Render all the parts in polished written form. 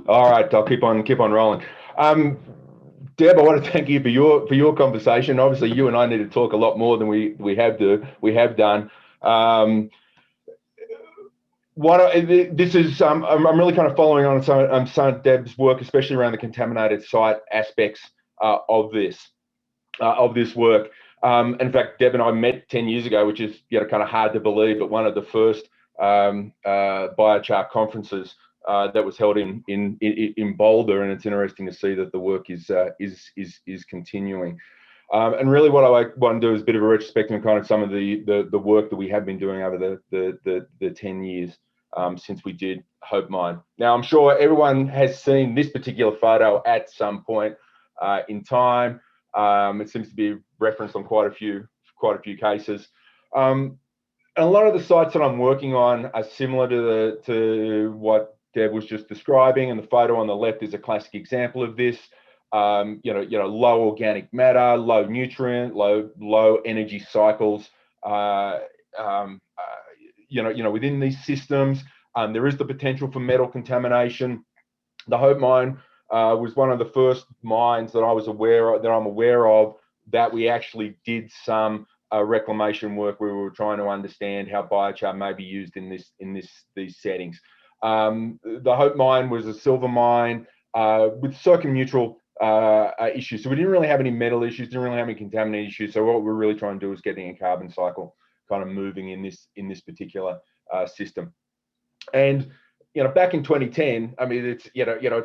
All right, I'll keep on rolling. Deb, I want to thank you for your conversation. Obviously, you and I need to talk a lot more than we have done. Um, this is I'm really kind of following on some of Deb's work, especially around the contaminated site aspects of this work. In fact, Deb and I met 10 years ago, which is kind of hard to believe, but one of the first biochar conferences that was held in Boulder, and it's interesting to see that the work is continuing. And really, what I want to do is a bit of a retrospective on kind of some of the work that we have been doing over the 10 years since we did Hope Mine. Now, I'm sure everyone has seen this particular photo at some point in time. It seems to be referenced on quite a few cases. And a lot of the sites that I'm working on are similar to what Deb was just describing, and the photo on the left is a classic example of this. Low organic matter, low nutrient, low energy cycles. Within these systems, there is the potential for metal contamination. The Hope Mine was one of the first mines that I'm aware of that we actually did some reclamation work where we were trying to understand how biochar may be used in these settings. The Hope Mine was a silver mine with circum-neutral issues, so we didn't really have any metal issues, didn't really have any contaminant issues. So what we're really trying to do is getting a carbon cycle kind of moving in this particular system. And back in 2010, I mean, it's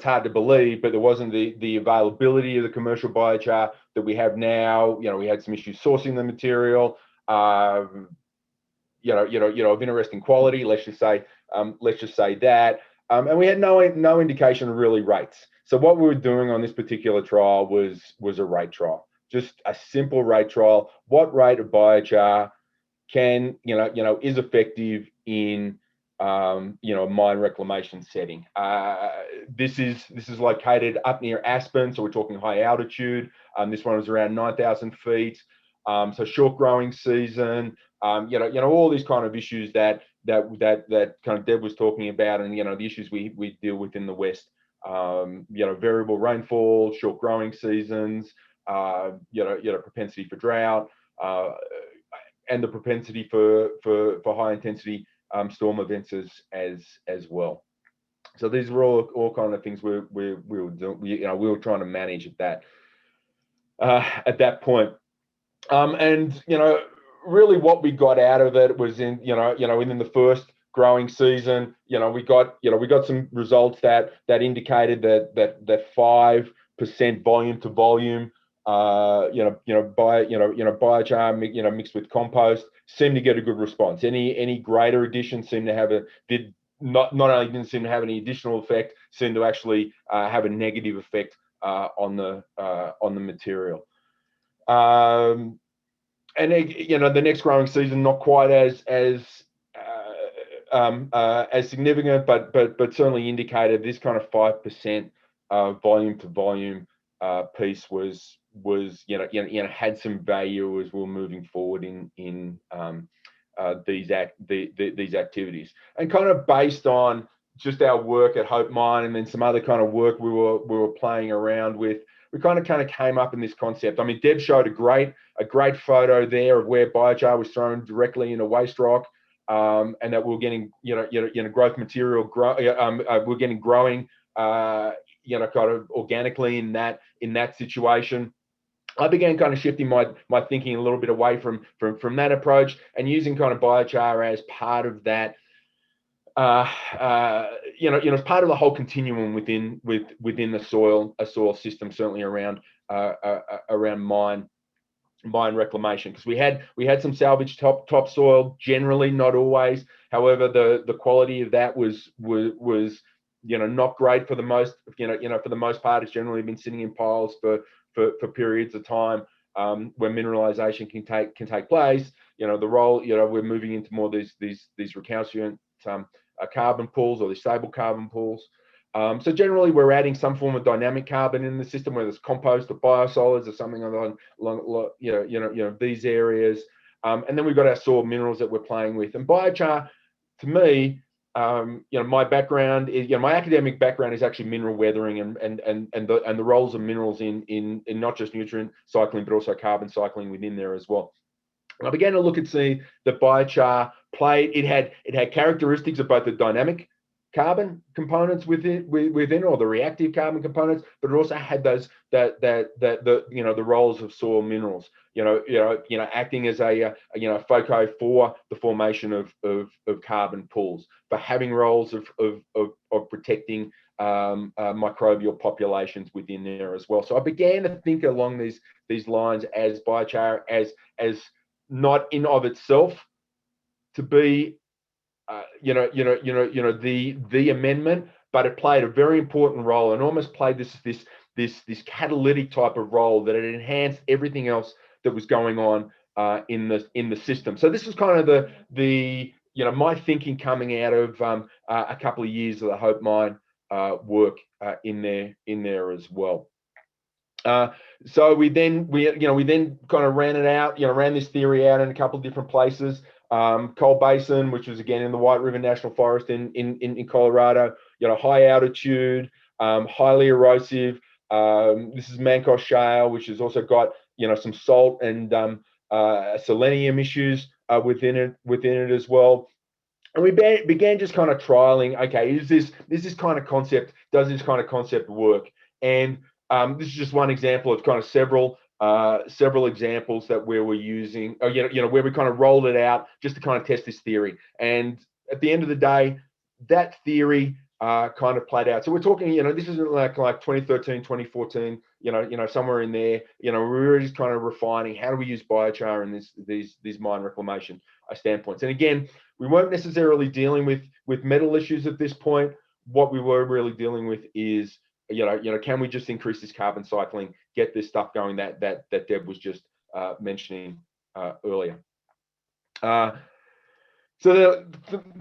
hard to believe, but there wasn't the availability of the commercial biochar that we have now. We had some issues sourcing the material. Of interesting quality. Let's just say that. And we had no indication of really rates. So what we were doing on this particular trial was a rate trial, just a simple rate trial. What rate of biochar is effective in mine reclamation setting. This is located up near Aspen, so we're talking high altitude. This one was around 9,000 feet. So short growing season. All these kind of issues that kind of Deb was talking about, and the issues we deal with in the West. Variable rainfall, short growing seasons. Propensity for drought, and the propensity for high intensity storm events as well. So these were all kind of things we were doing. We were trying to manage at that point. And really what we got out of it was in the first growing season, we got some results that indicated that 5% volume to volume, biochar, mixed with compost, seemed to get a good response. Any greater addition seemed to not only didn't seem to have any additional effect, seemed to actually have a negative effect on the material. And the next growing season, not quite as significant, but certainly indicated this kind of 5% volume to volume piece was had some value as we're moving forward in these activities. And kind of based on just our work at Hope Mine and then some other kind of work we were playing around with, we kind of came up in this concept. I mean, Deb showed a great photo there of where biochar was thrown directly into waste rock, and that we're getting growth material we're getting growing kind of organically in that situation. I began kind of shifting my thinking a little bit away from that approach and using kind of biochar as part of that. As part of the whole continuum within the soil system, certainly around mine reclamation, because we had some salvage topsoil, generally, not always. However, the quality of that was not great for the most for the most part. It's generally been sitting in piles for periods of time where mineralization can take place. The role we're moving into more these recalcitrant carbon pools, or these stable carbon pools. So generally, we're adding some form of dynamic carbon in the system, whether it's compost or biosolids or something along these areas. And then we've got our soil minerals that we're playing with. And biochar, to me, my background is, my academic background is actually mineral weathering and the roles of minerals in not just nutrient cycling but also carbon cycling within there as well. And I began to look and see that biochar played. It had characteristics of both the dynamic carbon components within, or the reactive carbon components, but it also had those the roles of soil minerals. Acting as a FOCO for the formation of carbon pools, for having roles of protecting microbial populations within there as well. So I began to think along these lines as biochar as not in of itself to be the amendment, but it played a very important role and almost played this catalytic type of role that it enhanced everything else that was going on in the system. So this was kind of the my thinking coming out of a couple of years of the Hope Mine work in there as well. So we then kind of ran this theory out in a couple of different places. Coal Basin, which was again in the White River National Forest in Colorado, high altitude, highly erosive. This is Mancos Shale, which has also got some salt and selenium issues within it as well. And we began just kind of trialing. Okay, is this kind of concept? Does this kind of concept work? And this is just one example of kind of several examples that where we're using, where we kind of rolled it out just to kind of test this theory. And at the end of the day, that theory kind of played out. So we're talking, this isn't like 2013, 2014, somewhere in there. We're just kind of refining how do we use biochar in these mine reclamation standpoints. And again, we weren't necessarily dealing with metal issues at this point. What we were really dealing with is, can we just increase this carbon cycling, get this stuff going that Deb was just mentioning earlier. So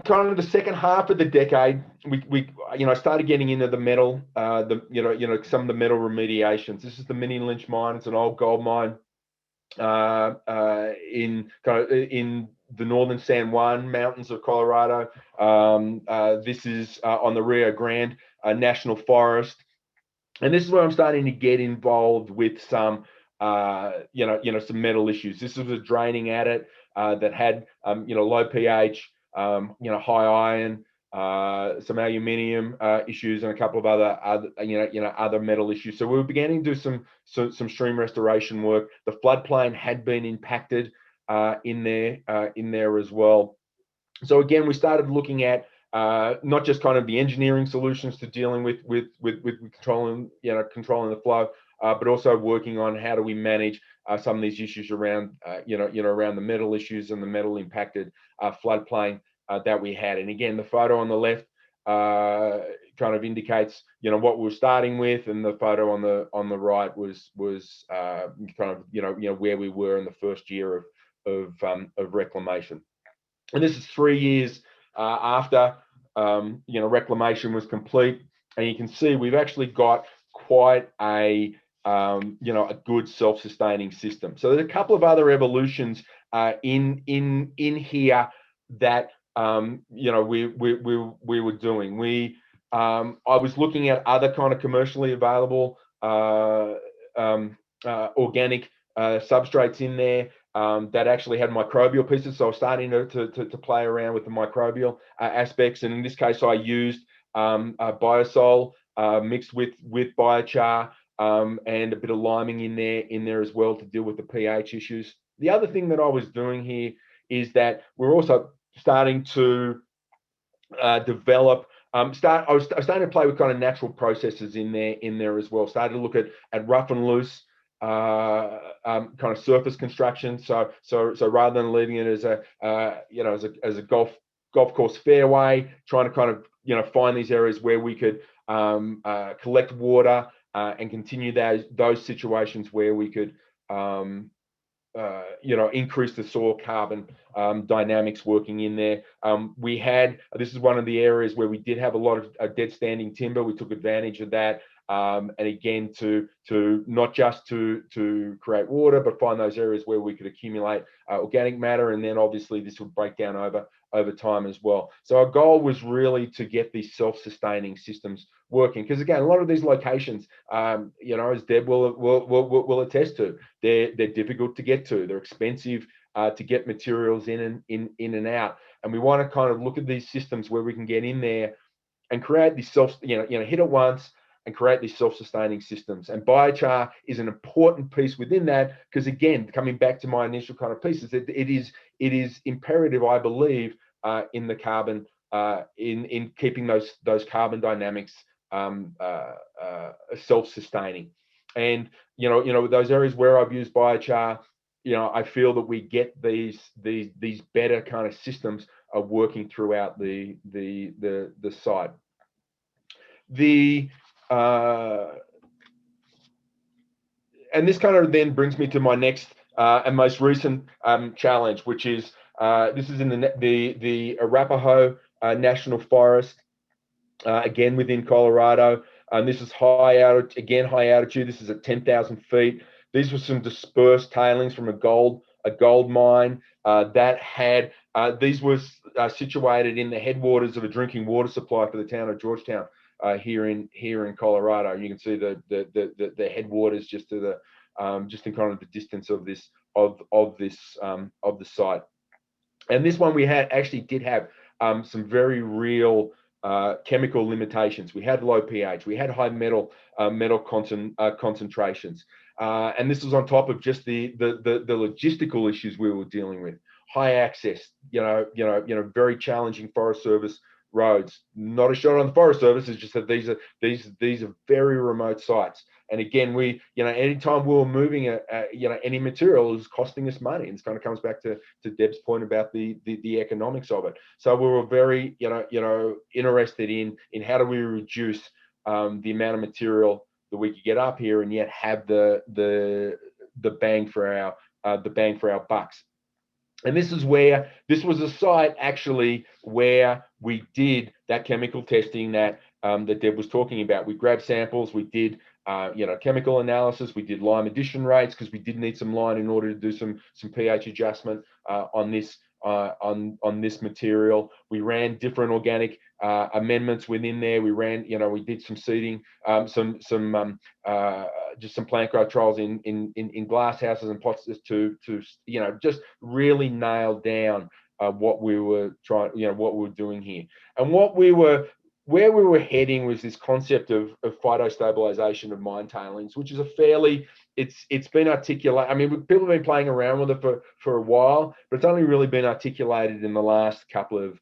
kind of the second half of the decade, we started getting into the metal, some of the metal remediations. This is the Mini Lynch mine. It's an old gold mine in the northern San Juan mountains of Colorado. This is on the Rio Grande National Forest. And this is where I'm starting to get involved with some, some metal issues. This was a draining adit that had, low pH, high iron, some aluminium issues, and a couple of other metal issues. So we were beginning to do some stream restoration work. The floodplain had been impacted in there as well. So again, we started looking at not just kind of the engineering solutions to dealing with controlling the flow, but also working on how do we manage some of these issues around around the metal issues and the metal impacted floodplain that we had. And again, the photo on the left kind of indicates what we were starting with, and the photo on the right was kind of where we were in the first year of reclamation. And this is 3 years after reclamation was complete, and you can see we've actually got quite a good self-sustaining system. So there's a couple of other evolutions in here that we were doing. I was looking at other kind of commercially available organic substrates in there that actually had microbial pieces. So I was starting to play around with the microbial aspects. And in this case, I used biosol mixed with biochar and a bit of liming in there as well to deal with the pH issues. The other thing that I was doing here is that we're also starting to develop. I was starting to play with kind of natural processes in there as well. Started to look at rough and loose kind of surface construction. So rather than leaving it as a golf course fairway, trying to kind of find these areas where we could collect water and continue those situations where we could increase the soil carbon dynamics working in there. This is one of the areas where we did have a lot of dead standing timber. We took advantage of that. And again, to not just to create water, but find those areas where we could accumulate organic matter, and then obviously this would break down over over time as well. So our goal was really to get these self-sustaining systems working, because again, a lot of these locations, as Deb will attest to, they're difficult to get to. They're expensive to get materials in and out. And we want to kind of look at these systems where we can get in there and create these hit it once and create these self-sustaining systems. And biochar is an important piece within that, because again, coming back to my initial kind of piece, is that it is imperative, I believe, in the carbon, in keeping those carbon dynamics self-sustaining. And those areas where I've used biochar, I feel that we get these better kind of systems are working throughout the site. And this kind of then brings me to my next and most recent challenge, which is this is in the Arapaho National Forest, again within Colorado. This is high altitude. This is at 10,000 feet. These were some dispersed tailings from a gold mine that had. These were situated in the headwaters of a drinking water supply for the town of Georgetown here in Colorado. You can see the headwaters just to the just in kind of the distance of this of the site. And this one we did have some very real chemical limitations. We had low pH, we had high metal concentrations, and this was on top of just the logistical issues we were dealing with. High access, very challenging Forest Service roads. Not a shot on the Forest Service, it's just that these are very remote sites. And again, anytime we were moving any material, it was costing us money. And this kind of comes back to Deb's point about the economics of it. So we were very interested in how do we reduce the amount of material that we could get up here and yet have the bang for our bucks. And this was a site actually where we did that chemical testing that Deb was talking about. We grabbed samples, we did chemical analysis, we did lime addition rates, because we did need some lime in order to do some pH adjustment on this material. We ran different organic amendments within there. We did some seeding, just some plant growth trials in glass houses and pots to just really nail down what we were doing here. And where we were heading was this concept of phytostabilization of mine tailings, which is it's been articulated. I mean, people have been playing around with it for a while, but it's only really been articulated in the last couple of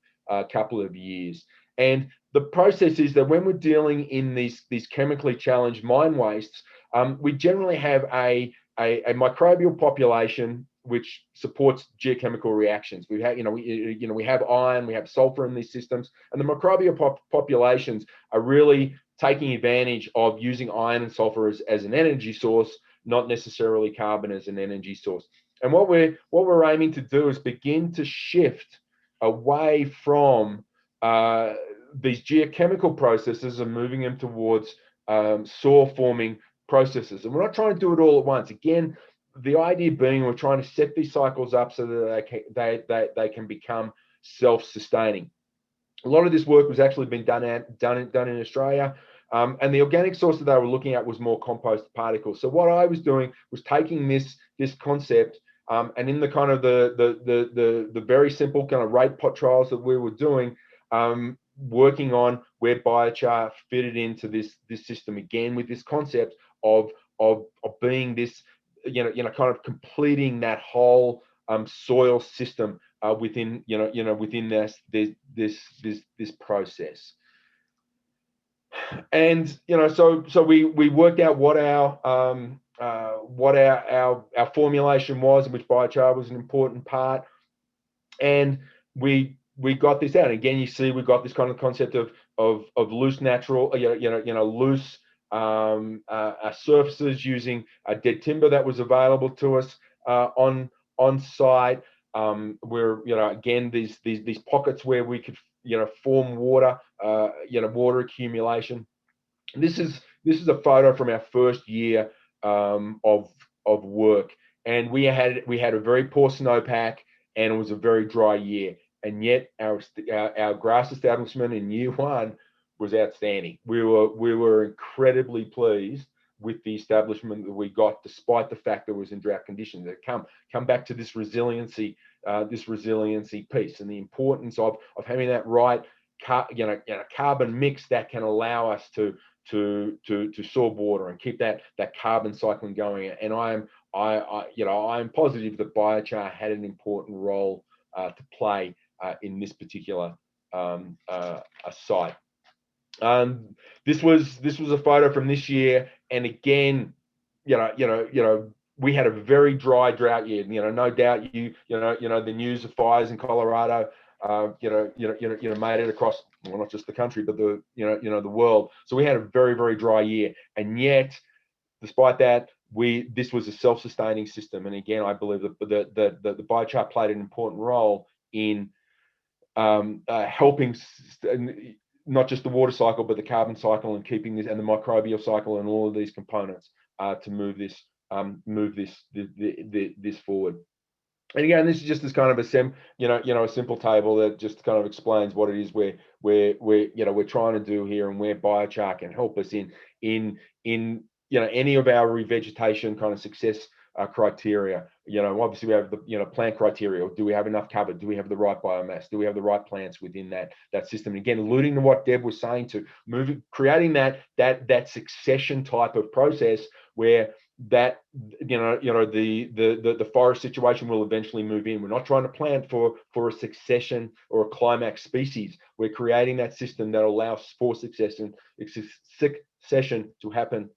years. And the process is that when we're dealing in these chemically challenged mine wastes, we generally have a microbial population which supports geochemical reactions. We have iron, we have sulfur in these systems, and the microbial populations are really taking advantage of using iron and sulfur as an energy source, not necessarily carbon as an energy source. And what we're aiming to do is begin to shift away from these geochemical processes and moving them towards soil forming processes. And we're not trying to do it all at once. Again, the idea being we're trying to set these cycles up so that they can become self-sustaining. A lot of this work was actually been done in Australia, and the organic source that they were looking at was more compost particles. So what I was doing was taking this concept, and in the kind of the very simple kind of rate pot trials that we were doing, working on where biochar fitted into this system, again with this concept of being this kind of completing that whole soil system within this process. And so we worked out what our formulation was, in which biochar was an important part, and we got this out. And again, you see we got this kind of concept of loose natural, loose surfaces using dead timber that was available to us on site. Where again these pockets where we could form water, water accumulation. This is a photo from our first year of work, and we had a very poor snowpack, and it was a very dry year. and yet our grass establishment in year one was outstanding. We were incredibly pleased with the establishment that we got, despite the fact that it was in drought conditions. That come back to this resiliency piece, and the importance of having that right carbon mix that can allow us to sorb water and keep that carbon cycling going. And I'm positive that biochar had an important role to play in this particular site. This was a photo from this year, and again, we had a very dry drought year. No doubt the news of fires in Colorado, made it across, well, not just the country, but the world. So we had a very, very dry year, and yet, despite that, this was a self-sustaining system. And again, I believe that the biochar played an important role in helping not just the water cycle, but the carbon cycle, and keeping this, and the microbial cycle, and all of these components to move this forward. And again, this is just as kind of a simple table that just kind of explains what it is we're trying to do here, and where biochar can help us in any of our revegetation kind of success criteria. Obviously we have the plant criteria. Do we have enough cover? Do we have the right biomass? Do we have the right plants within that system? And again, alluding to what Deb was saying, to creating that succession type of process where the forest situation will eventually move in. We're not trying to plant for a succession or a climax species. We're creating that system that allows for succession to happen.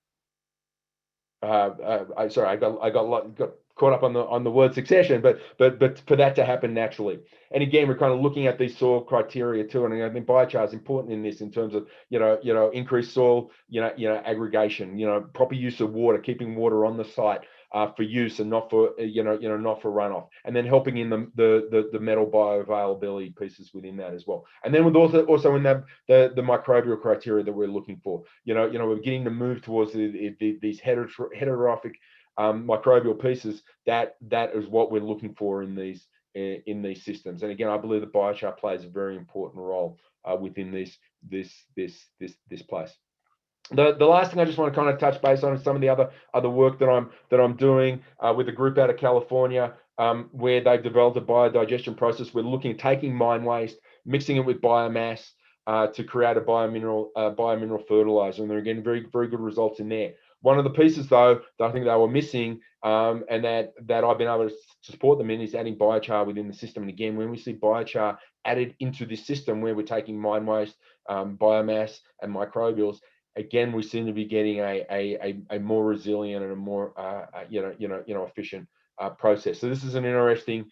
I got caught up on the word succession, but for that to happen naturally. And again, we're kind of looking at these soil criteria too, and I think biochar is important in this, in terms of increased soil aggregation, proper use of water, keeping water on the site for use, and not for not for runoff, and then helping in the metal bioavailability pieces within that as well. And then with also in that the microbial criteria that we're looking for, we're beginning to move towards these heterotrophic microbial pieces. That is what we're looking for in these systems. And again, I believe that biochar plays a very important role within this place. The last thing I just want to kind of touch base on is some of the other work that I'm doing with a group out of California, where they've developed a biodigestion process. We're looking at taking mine waste, mixing it with biomass to create a biomineral fertilizer, and they're getting very, very good results in there. One of the pieces, though, that I think they were missing, and that I've been able to support them in, is adding biochar within the system. And again, when we see biochar added into this system, where we're taking mine waste, biomass, and microbials, again, we seem to be getting a more resilient and a more efficient process. So this is an interesting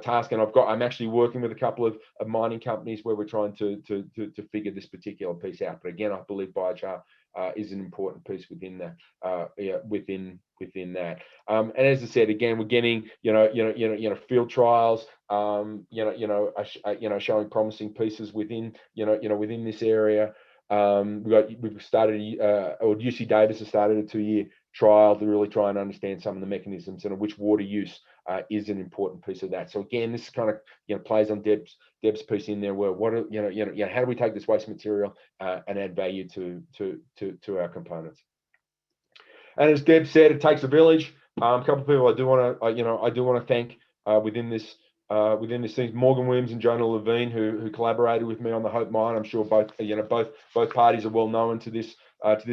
task, and I'm actually working with a couple of mining companies where we're trying to figure this particular piece out. But again, I believe biochar is an important piece within that. Within that, and as I said, again, we're getting field trials, showing promising pieces within within this area. We've started, or UC Davis has started a 2-year trial to really try and understand some of the mechanisms, and which water use is an important piece of that. So again, this kind of plays on Deb's piece in there, where how do we take this waste material and add value to our components? And as Deb said, it takes a village. A couple of people I do want to thank within this thing: Morgan Williams and Jonah Levine, who collaborated with me on the Hope Mine. I'm sure both parties are well known to this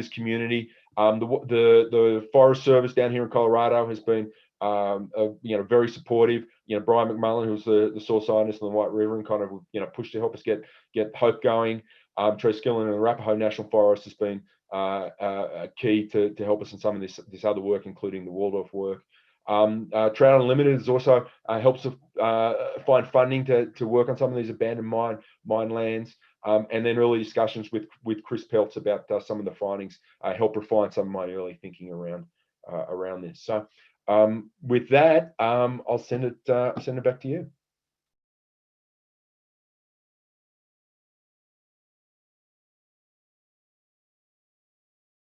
community. The Forest Service down here in Colorado has been very supportive. Brian McMullen, who's the soil scientist in the White River, and kind of pushed to help us get Hope going. Trey Skillen in the Arapahoe National Forest has been key to help us in some of this other work, including the Waldorf work. Trout Unlimited has also helps find funding to work on some of these abandoned mine lands, and then early discussions with Chris Peltz about some of the findings help refine some of my early thinking around this. So with that, I'll send it back to you.